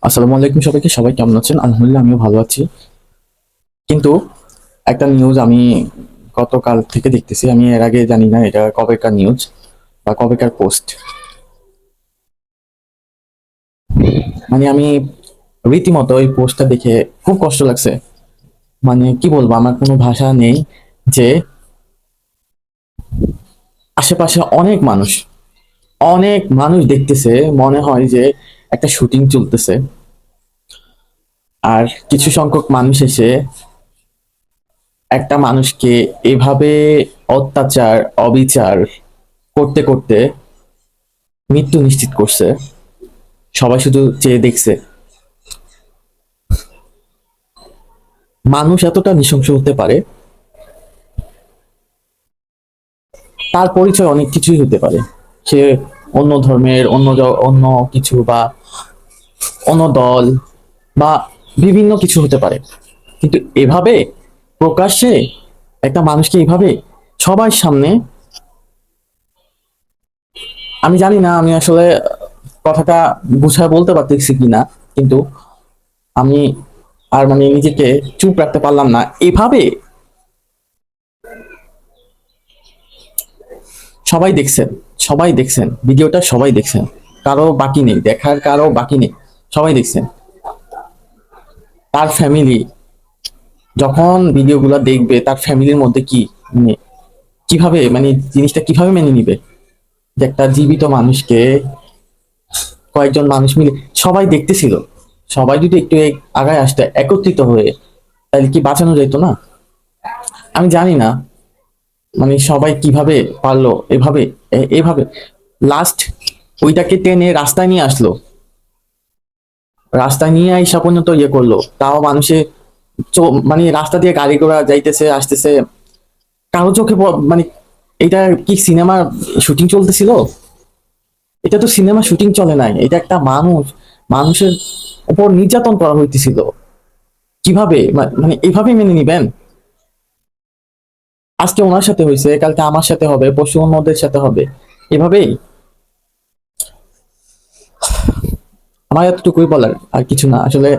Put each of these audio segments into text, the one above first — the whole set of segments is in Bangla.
আসসালামু আলাইকুম সবাইকে। সবাই কেমন আছেন? আলহামদুলিল্লাহ, আমিও ভালো আছি। কিন্তু একটা নিউজ আমি গতকাল থেকে দেখতেছি। আমি এর আগে জানি না এটা কবেকার নিউজ বা কবেকার পোস্ট। মানে আমি রীতিমতো এই পোস্টটা দেখে খুব কষ্ট লাগছে। মানে কি বলবো, আমার কোনো ভাষা নেই। যে আশেপাশে অনেক মানুষ দেখতেছে, মনে হয় যে একটা শুটিং চলতেছে। আর কিছু সংখ্যক মানুষ এসে একটা মানুষকে এভাবে অত্যাচার, অবিচার করতে করতে মৃত্যু নিশ্চিত করছে। সবাই শুধু চেয়ে দেখছে। মানুষ এতটা নৃশংস হতে পারে, তার পরিচয় অনেক কিছুই হতে পারে। সে অন্য ধর্মের, অন্য কিছু বা অন্য দল বা বিভিন্ন কিছু হতে পারে। কিন্তু এভাবে প্রকাশ্যে একটা মানুষকে এইভাবে সবার সামনে, আমি জানি না আমি আসলে কথাটা বুঝায় বলতে পারতেছি কিনা, কিন্তু আমি আর মানে নিজেকে চুপ রাখতে পারলাম না। এভাবে সবাই দেখছেন, সবাই দেখছেন ভিডিওটা, সবাই দেখছেন। কারো বাকি নেই দেখার, কারো বাকি নেই। সবাই দেখছেন। তার ফ্যামিলি যখন ভিডিওগুলো দেখবে, তার ফ্যামিলির মধ্যে কি মানে কিভাবে, মানে জিনিসটা কিভাবে মেনে নিবে যে একটা জীবিত মানুষকে কয়েকজন মানুষ মিলে সবাই দেখতেছিল। সবাই যদি একটু আগায় আসতে একত্রিত হয়ে, তাহলে কি বাঁচানো যেত না? আমি জানি না মানে সবাই কিভাবে পারলো এভাবে, এভাবে লাস্ট ওইটাকে টেনে রাস্তায় নিয়ে আসলো। রাস্তায় নিয়ে আইসা পর্যন্ত ইয়ে করলো, তাও মানুষে মানে রাস্তা দিয়ে গাড়ি ঘোড়া যাইতেছে আসতেছে, কারো চোখে মানে এটা কি সিনেমার শুটিং চলতেছিল? এটা তো সিনেমা শুটিং চলে নাই, এটা একটা মানুষের উপর নির্যাতন করা হইতেছিল। কিভাবে মানে এভাবে মেনে নিবেন? আজকে ওনার সাথে হয়েছে, কালকে আমার সাথে হবে, পরশু অন্যদের সাথে হবে, এভাবেই। আমার এতটুকুই বলার, আর কিছু না আসলে।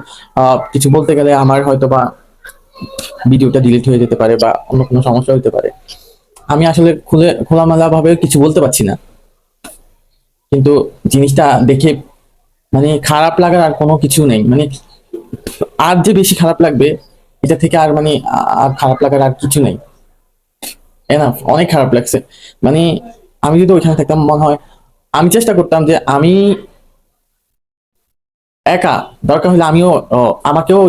কিছু বলতে গেলে আমার হয়তো বা ভিডিওটা ডিলিট হয়ে যেতে পারে বা অন্য কোনো সমস্যা হতে পারে। আমি আসলে খোলামেলা ভাবে কিছু বলতে পারছি না। কিন্তু জিনিসটা দেখে মানে খারাপ লাগার আর কোনো কিছু নেই। মানে আর যে বেশি খারাপ লাগবে এটা থেকে, আর মানে আর খারাপ লাগার আর কিছু নেই। এনাফ, অনেক খারাপ লাগছে। মানে আমি যদি ওইখানে থাকতাম, মনে হয় আমি চেষ্টা করতাম যে আমি একা, দরকার হলে আমিও আমাকেও